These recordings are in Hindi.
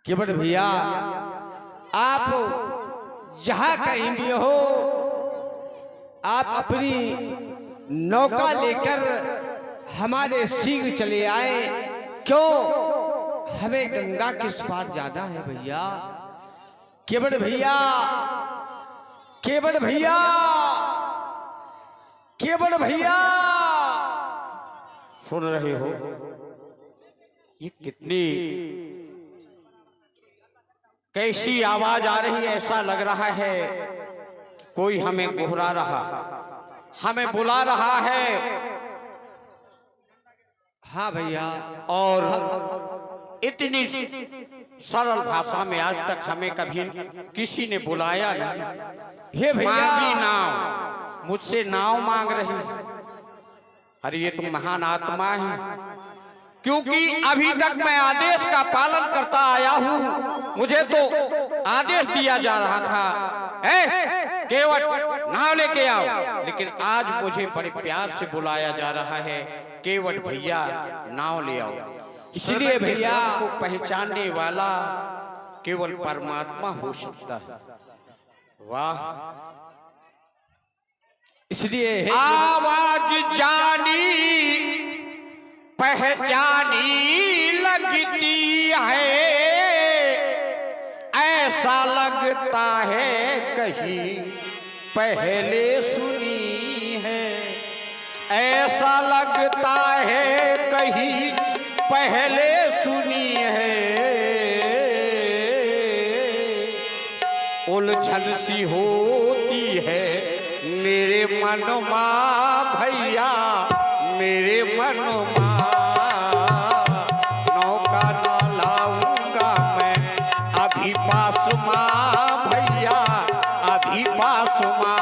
कि बड़े भैया आप जहां कहीं भी हो, आप अपनी नौका लेकर हमारे शीघ्र चले आए। क्यों? हमें गंगा के उस पार जाना है भैया। केवल भैया, केवल भैया, केवल भैया, सुन रहे हो? ये कितनी कैसी आवाज आ रही है? ऐसा लग रहा है कोई हमें गुहरा रहा, हमें बुला रहा है। हाँ भैया, और इतनी सरल भाषा में आज तक हमें कभी किसी ने बुलाया नहीं। हे भैया, मांगी नाव, मुझसे नाव मांग रही। अरे ये तुम महान आत्मा है, क्योंकि अभी तक मैं आदेश का पालन करता आया हूँ। मुझे तो आदेश दिया जा रहा था, केवट नाव लेके आओ, लेकिन आज मुझे बड़े प्यार से बुलाया जा रहा है, केवट भैया नाव ले आओ। इसलिए भैया को पहचानने वाला केवल परमात्मा हो सकता है। वाह! इसलिए आवाज जानी पहचानी लगती है, ऐसा लगता है कहीं पहले सुनी है, ऐसा लगता है कहीं पहले सुनी है। उलझन सी होती है मेरे मन मां भैया, मेरे मन मां। नौका ना लाऊंगा मैं अभी पास मां भैया, अभी पास मां।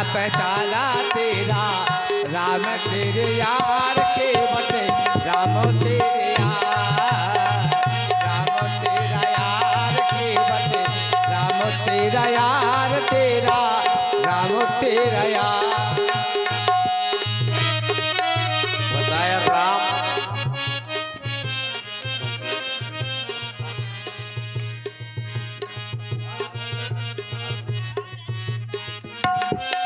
पहचाना तेरा राम तेरे यार के बटे, राम तेरे यार, राम तेरा यार के बटे, राम तेरा यार, तेरा राम तेरा यार। बताया राम।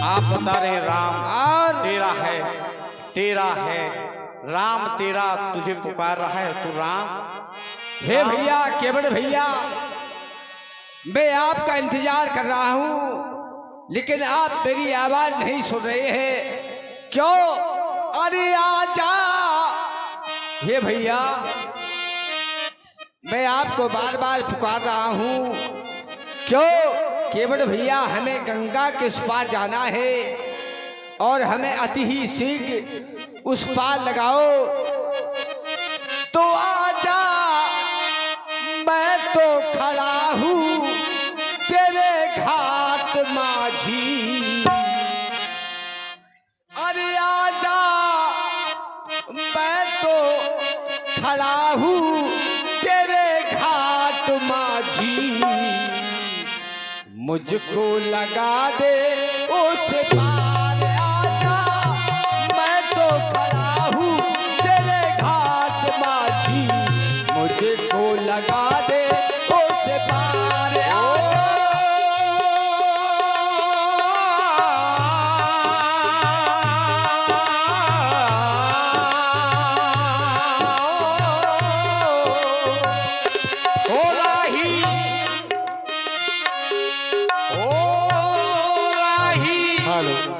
आप बता रहे राम और तेरा है, तेरा है, राम तेरा तुझे पुकार रहा है, तू राम। हे भैया, केवल भैया, मैं आपका इंतजार कर रहा हूं, लेकिन आप मेरी आवाज नहीं सुन रहे हैं। क्यों? अरे आजा। हे भैया, मैं आपको बार बार पुकार रहा हूं। क्यों? केवल भैया, हमें गंगा के उस पार जाना है और हमें अति ही शीघ्र उस पार लगाओ। तो आजा, मैं तो खड़ा हूँ तेरे घाट माझी। अरे आजा, मैं तो खड़ा हूँ तेरे घाट माझी। मुझको लगा दे उस पार, आजा, मैं तो खड़ा हूँ तेरे घाट माझी। मुझको लगा दे उस पार, आजा। हेलो।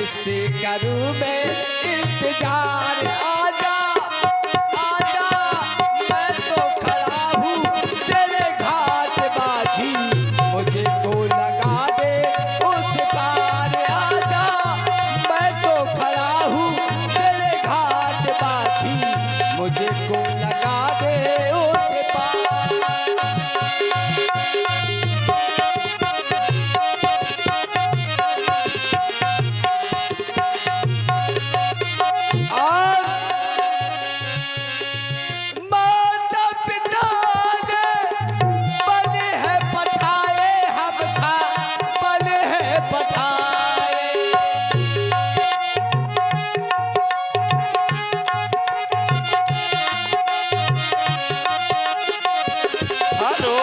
से करूं मैं इंतजार, आजा आजा मैं तो खड़ा हूँ तेरे घाट बाजी, मुझे को लगा दे उस पार, आजा मैं तो खड़ा हूँ तेरे घाट बाजी, मुझे को लगा दे उस पार। और माता पिता ने बल है पठाए, हम था बल है पठाए। हेलो,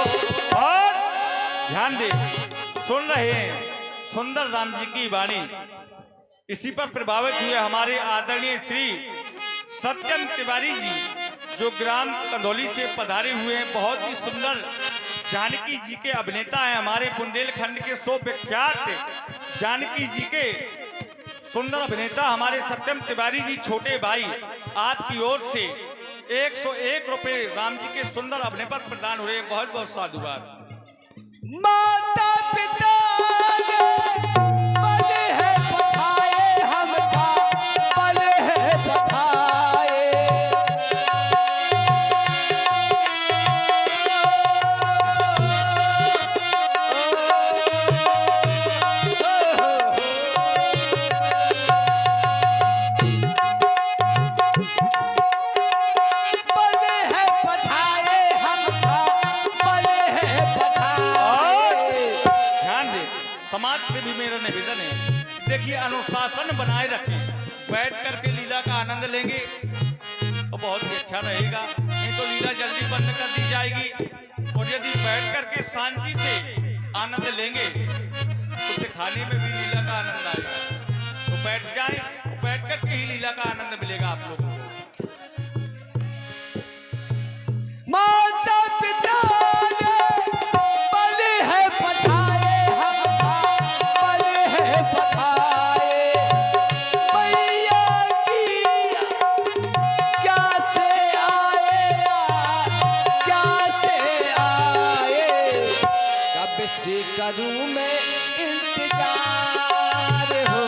और ध्यान दे, सुन रहे हैं सुंदर राम जी की वाणी। इसी पर प्रभावित हुए हमारे आदरणीय श्री सत्यम तिवारी जी, जो ग्राम कंधौली से पधारे हुए हैं। बहुत ही सुंदर जानकी जी के अभिनेता हैं। हमारे बुंदेलखंड के सो विख्यात जानकी जी के सुंदर अभिनेता हमारे सत्यम तिवारी जी छोटे भाई, आपकी ओर से 101 रुपए राम जी के सुंदर अभिनय पर प्रदान हो रहे हैं। बहुत बहुत साधुवाद। माता पिता ने बल है पठाए, हम था बल है पठाए। बल है पठाए, हम था बल है पठाए। ध्यान दे, समाज से भी मेरा निवेदन है, देखिए अनुशासन बनाए रखें। बैठ करके लीला का आनंद लेंगे तो बहुत ही अच्छा रहेगा, नहीं तो लीला जल्दी बंद कर दी जाएगी। और यदि बैठ करके शांति से आनंद लेंगे तो दिखाने में भी लीला का आनंद आएगा। तो बैठ जाएं, बैठ करके ही लीला का आनंद मिलेगा आप लोगों को। माता पिता ने बल है पठाए, हम था बल है पठाए। मैया की क्या से आए, क्या से आए, कब से करूं मैं इंतजार हो,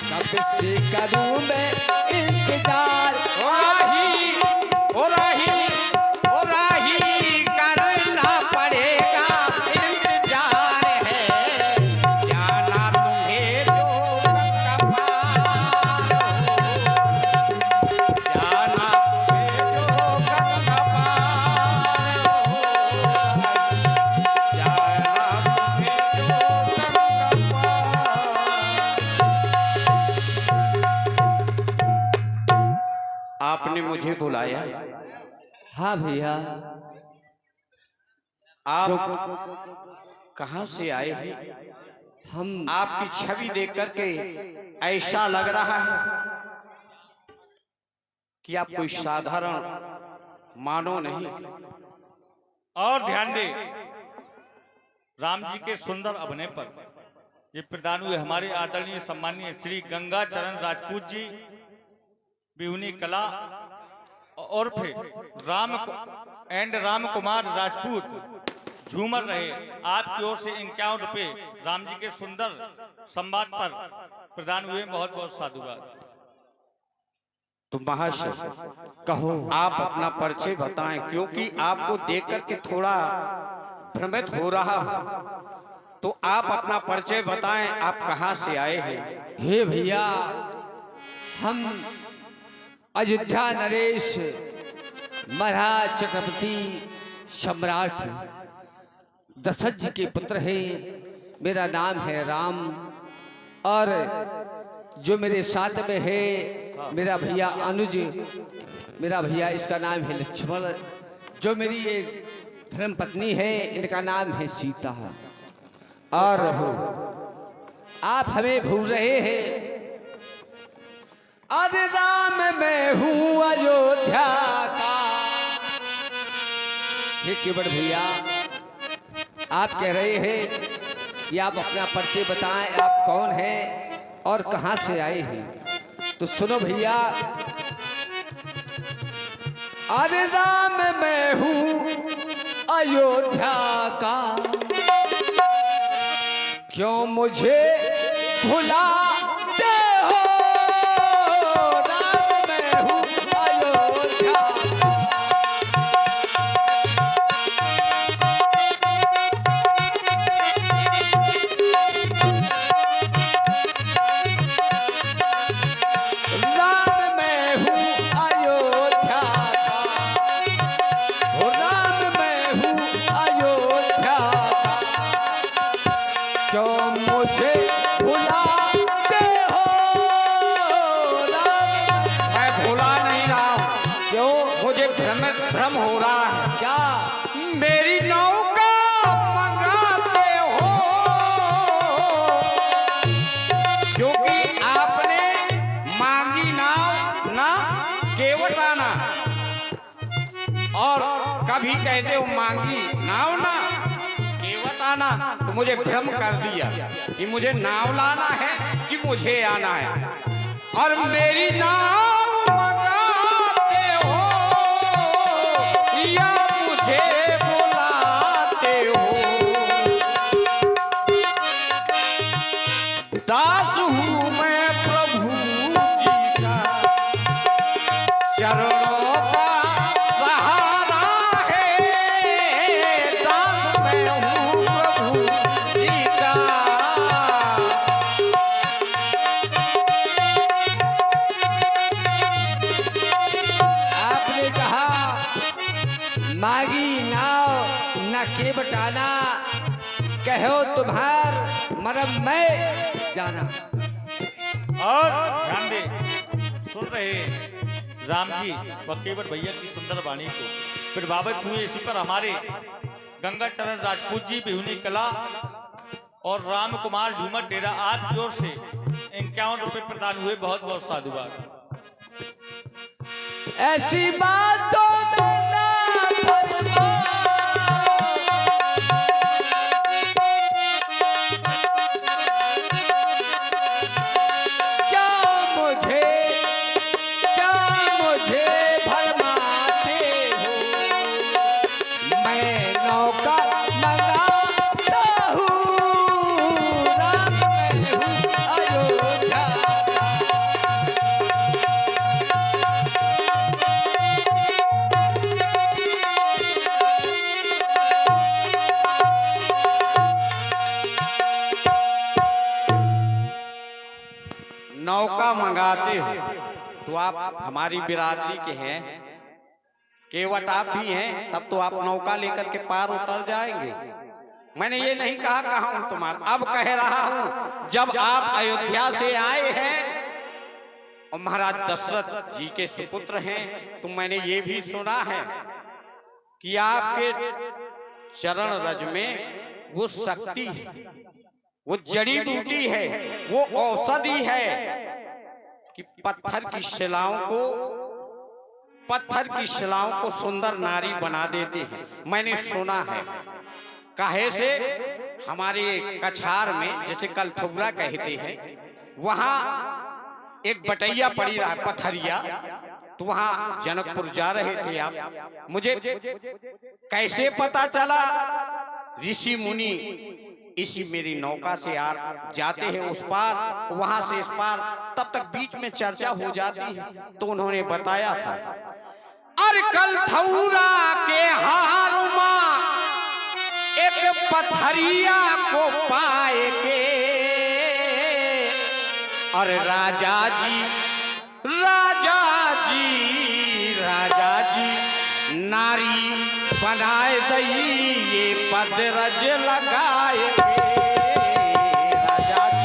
कब से करूं मैं इंतजार। ओ राही करना पड़ेगा इंतजार है, जाना तुम्हें जो कपार हो, जाना तुम्हें जो कपार हो, जाना तुम्हें जो कपार। आपने मुझे बुलाया, हाँ भैया, आप कहाँ से आए हैं? हम आपकी छवि देख करके ऐसा लग रहा है कि आप कोई साधारण मानव नहीं। और ध्यान दे, राम जी के सुंदर अभिनय पर ये प्रदान हुए हमारे आदरणीय सम्मानीय श्री गंगा चरण राजपूत जी, बिहुनी कला और फिर राम कुमार राजपूत झूमर रहे। आपकी ओर से 51 रुपए राम जी के सुंदर संवाद पर प्रदान हुए। बहुत बहुत साधुवाद। तो महाशय कहो, आप अपना परिचय बताएं, क्योंकि आपको देख करके थोड़ा भ्रमित हो रहा हूं। तो आप अपना परिचय बताएं, आप कहां से आए हैं? हे भैया, हम अयोध्या नरेश महाराज चक्रवर्ती सम्राट दशरथ जी के पुत्र हैं। मेरा नाम है राम, और जो मेरे साथ में है मेरा भैया अनुज, मेरा भैया इसका नाम है लक्ष्मण, जो मेरी ये धर्म पत्नी है इनका नाम है सीता। और आप हमें भूल रहे हैं, अरे राम मैं हूँ अयोध्या का। हे केवट भैया, आप कह रहे हैं कि आप अपना परिचय बताएं, आप कौन हैं? और कहां से आए हैं, तो सुनो भैया। अरे राम मैं हूं अयोध्या का, क्यों मुझे भुलाते हो। राम मैं हूं अयोध्या का, राम मैं हूं अयोध्या का, ओ राम मैं हूं अयोध्या का, क्यों मुझे भुलाते हो। राम मैं भूला नहीं रहा हूँ, क्यों, मुझे भ्रम हो रहा है। क्या मेरी नौका मंगाते हो, क्योंकि आपने मांगी नाव ना केवट आना, और कभी कहते हो मांगी नाव ना केवट आना, तो मुझे भ्रम कर दिया कि मुझे नाव लाना है कि मुझे आना है। और मेरी नाव मंगाते हो या मुझे बुलाते हो, दास हूँ मैं प्रभु जी का, चरणों का सहारा है। दास मैं हूँ प्रभु जी का। आपने कहा मागी नाव न के बटाना, कहो तुम्हार मरम मैं जाना। और ध्यान दे, सुन रहे राम जी व केवट भैया की सुंदर वाणी को प्रभावित हुए। इसी पर हमारे गंगाचरण राजपूत जी, बिहुनी कला और राम कुमार झूमर डेरा आपकी ओर से 51 रुपए प्रदान हुए। बहुत बहुत साधुवाद। ऐसी बातों में ना फरमा, क्या मुझे भरमाते हो। मैं नौका मंगाता हूँ, राम मैं हूँ अयोध्या का। नौका मंगाते हो तो आप हमारी बिरादरी के हैं, केवट आप भी हैं, तब तो आप नौका लेकर के पार उतर जाएंगे। मैंने ये नहीं कहा कहाँ हूं तुम्हारा, अब कह रहा हूं जब आप अयोध्या से आए हैं और महाराज दशरथ जी के सुपुत्र हैं, तो मैंने ये भी सुना है कि आपके चरण रज में वो शक्ति है, वो जड़ी बूटी है, वो औषधि है कि पत्थर की शिलाओं को सुंदर नारी बना देते हैं। मैंने सुना है। काहे से हमारे कछार में, जैसे कलथुगरा कहते हैं, वहां एक बटैया पड़ी रहा पथरिया, तो वहां जनकपुर जा रहे थे आप। मुझे कैसे पता चला, ऋषि मुनि इसी मेरी नौका से जाते हैं उस पार, वहां से इस पार, तब तक बीच में चर्चा हो जाती है। तो उन्होंने बताया था, अरे कलथौरा के हारुमा एक पथरिया को पाए के, अरे राजा जी नारी बनाए दई ये पद रज लगाए राजा जी।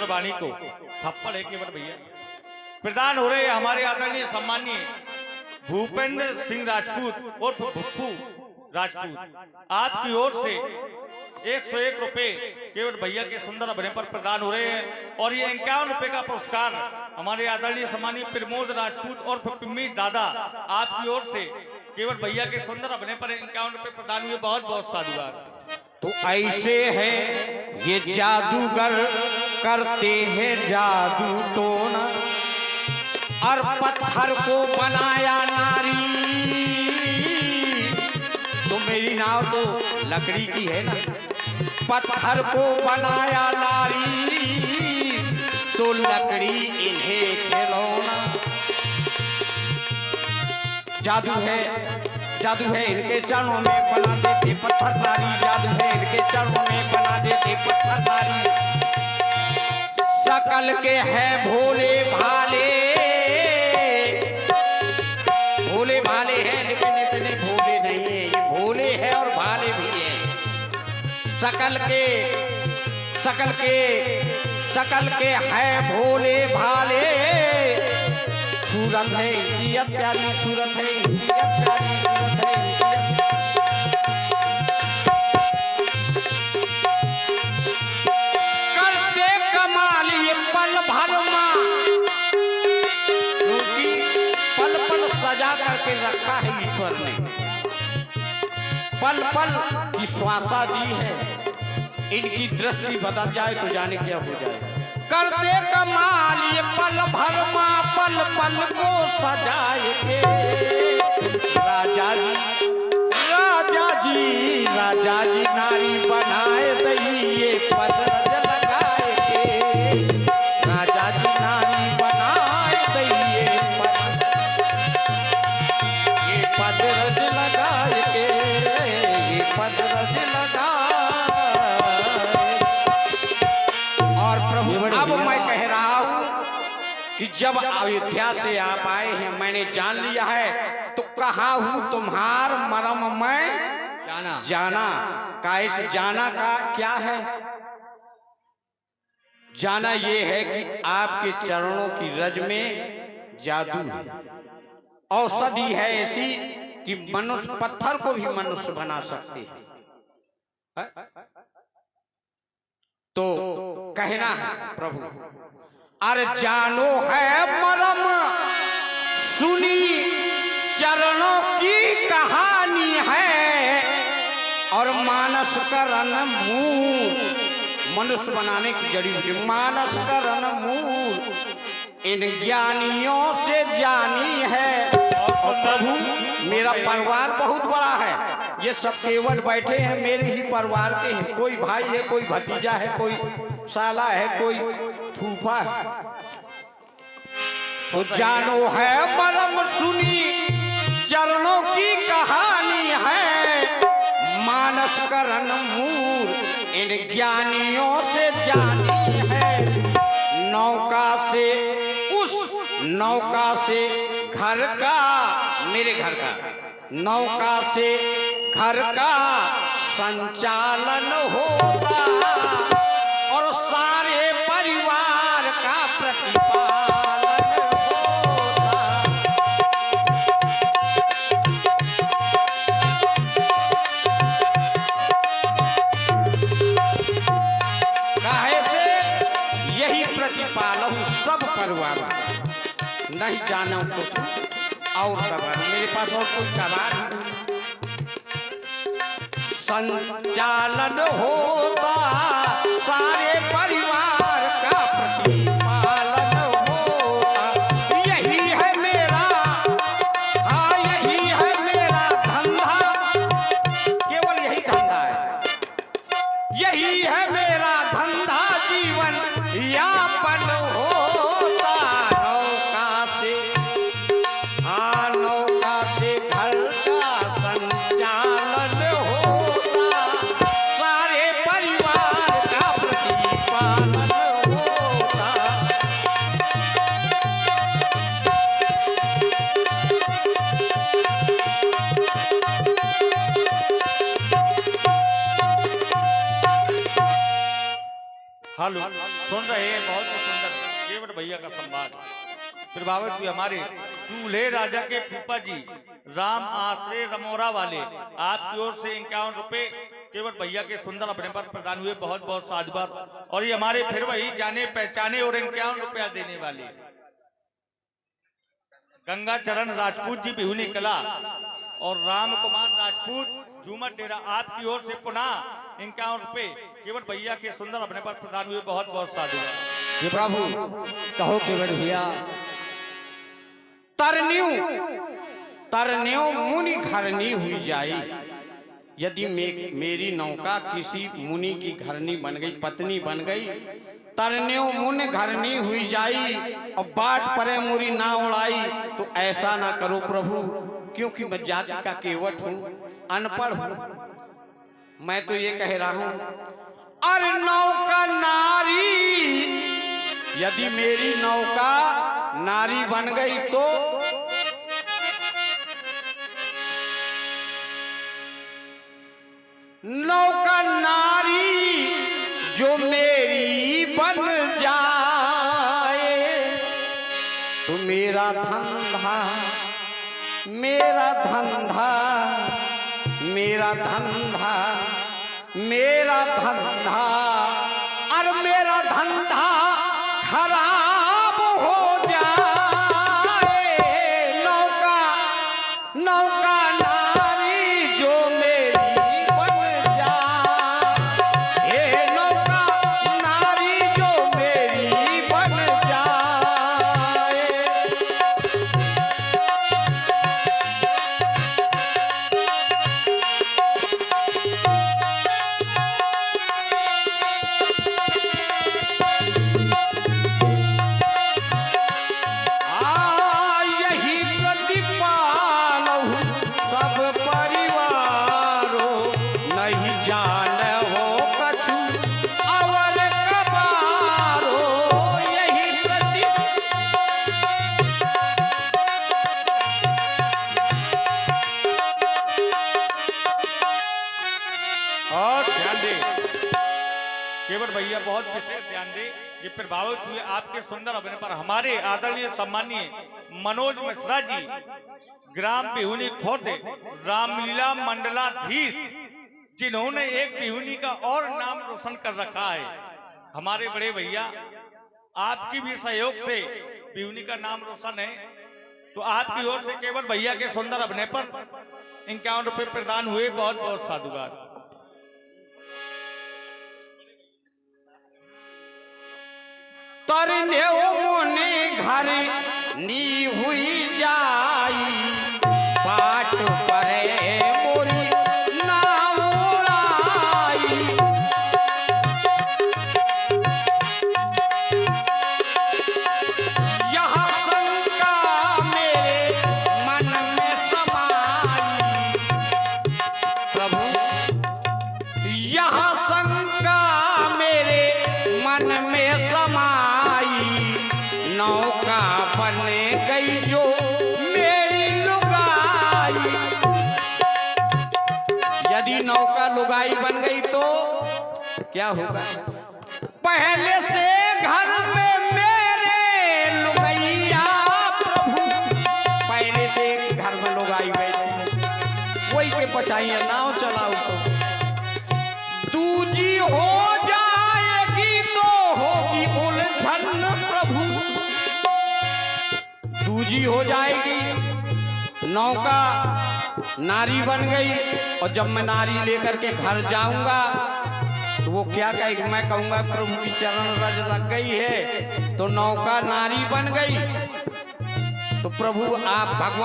वाणी को थप्पड़ है केवल भैया। प्रदान हो रहे हमारे आदरणीय सम्मानीय भूपेंद्र सिंह राजपूत और भुप्पू राजपूत, आपकी ओर से 101 रुपए केवल भैया के सुंदर अभिनय पर प्रदान हो रहे हैं। और ये 51 रुपए का पुरस्कार हमारे आदरणीय सम्मानीय प्रमोद राजपूत और पिम्मी दादा, आपकी ओर से केवल भैया के सुंदर अभिनय पर 51 रुपए प्रदान हुए। बहुत बहुत साधुवाद। तो ऐसे है ये जादूगर, करते हैं जादू टोना, और पत्थर को बनाया नारी। तो मेरी नाव तो लकड़ी की है ना, पत्थर को बनाया नारी, तो लकड़ी इन्हें खिलौना। जादू है इनके चरणों में, बना देते पत्थर नारी। जादू है इनके चरणों में, बना देते पत्थर नारी। सकल के है भोले भाले, भोले भाले हैं लेकिन इतने भोले नहीं है। ये भोले है और भाले भी है। सकल के है भोले भाले, सूरत है इनकी अत प्यारी, सूरत है इनकी अत प्यारी, सूरत है इनकी करते कमाल ये पल भर मां, क्योंकि पल पल सजा करके रखा है ईश्वर ने। पल पल की श्वासा दी है, इनकी दृष्टि बदल जाए तो जाने क्या हो जाए। करते कमाल ये पल भर मां, पल पल को सजाए के। राजा जी नारी बनाए दइए पदरज लगाए के। राजा जी नारी बनाए दइए ये पदरज लगाए के, ये पदरज लगाए। और प्रभु अब मैं कह रहा हूं कि जब अयोध्या से आप आए हैं, मैंने जान लिया है, तो कहा हूं तुम्हार मरम मैं जाना। कैसे जाना का क्या है? जाना ये है कि आपके चरणों की रज में जादू है, औषधि है ऐसी कि मनुष्य पत्थर को भी मनुष्य बना सकते हैं। तो कहना है प्रभु, अरे जानो है मरम सुनी चरणों की कहानी है, और मानस करन मूल, मनुष्य बनाने की जड़ी बूटी मानस करन मूल इन ज्ञानियों से जानी है। और प्रभु मेरा परिवार बहुत बड़ा है, ये सब केवल बैठे हैं मेरे ही परिवार के हैं। कोई भाई है, कोई भतीजा है, कोई साला है, कोई फूफा है। तो जानो है मरम सुनी चरणों की कहानी है, मानस करन मूल इन ज्ञानियों से जानी है। नौका से उस नौका से घर का, मेरे घर का, नौका से घर का संचालन होता, और सारे परिवार का प्रतिपालन होता। काहे से यही प्रतिपालन सब परिवार, नहीं जाना कुछ और कबार, मेरे पास और कोई कबार नहीं। संचालन होता सारे परिवार का प्रतिपालन होता। यही है मेरा, हाँ यही है मेरा धंधा, केवल यही धंधा है, यही है मेरा धंधा, जीवन यापन होता। नौका से, हाँ नौका से घर का संचालन होता, सारे परिवार का प्रतिपालन होता। हेलो, सुन रहे हैं? बहुत ही सुंदर। केवट भैया का संवाद प्रभावित हुए हमारे दूल्हे राजा के फूफा जी राम आश्रय रमोरा वाले आपकी ओर से 51 रुपए केवट भैया के सुंदर अपने पर प्रदान हुए। बहुत बहुत साधुवाद। और ये हमारे फिर वही जाने पहचाने और 51 रुपया देने वाले गंगा चरण राजपूत जी बिहुनी कला और राम कुमार राजपूत झूमर डेरा आपकी ओर से पुनः 51 रुपए केवट भैया के सुंदर अपने पर प्रदान हुए। बहुत बहुत साधुवाद। ये प्रभु कहो केवट भैया। तरन्यू मुनि घरनी हुई जाई। यदि मेरी नौका किसी मुनि की घरनी बन गई, पत्नी बन गई, तरन्यू मुनि घरनी हुई जाई और बाट परे मुरी ना उड़ाई, तो ऐसा ना करो प्रभु, क्योंकि मैं जाति का केवट हूँ, अनपढ़ हूँ। मैं तो ये कह रहा हूँ, अरे नौका नारी, यदि मेरी नौका नारी बन गई तो नौका नारी जो मेरी बन जाए तो मेरा धंधा मेरा धंधा मेरा धंधा मेरा धंधा और मेरा धंधा खराब हो जाए। नौका नौका नारी जो मेरी बन जाए, ए नौका नारी जो मेरी बन जाए। केवट भैया बहुत विशेष ध्यान दे। ये प्रभावित हुए आपके सुंदर अभिनय पर हमारे आदरणीय सम्मानीय मनोज मिश्रा जी ग्राम बिहुनी खुर्द रामलीला मंडलाधीश, जिन्होंने एक बिहुनी का और नाम रोशन कर रखा है। हमारे बड़े भैया आपकी भी सहयोग से बिहुनी का नाम रोशन है, तो आपकी ओर से केवट भैया के सुंदर अभिनय पर 51 रुपए प्रदान हुए। बहुत बहुत साधुवाद। तरन्यू मुनि घरनी हुई जाई, बाट परे मोरी ना उड़ाई। यह शंका मेरे मन में समाई, प्रभु यह शंका मेरे मन में समाई। नौका बन गई जो मेरी लुगाई। यदि नौका लुगाई बन गई तो क्या होगा? पहले से घर में मेरे लुगैया प्रभु, पहले से घर में लुगाई बैठी, वही के पछाइए नाव चलाओ तो दूजी हो जाएगी तो होगी उलझन प्रभु, दूजी हो जाएगी। नौका नारी बन गई और जब मैं नारी लेकर के घर जाऊंगा तो वो क्या कहेगी? मैं कहूंगा प्रभु की चरण रज लग गई है, तो नौका नारी बन गई। तो प्रभु आप भगवान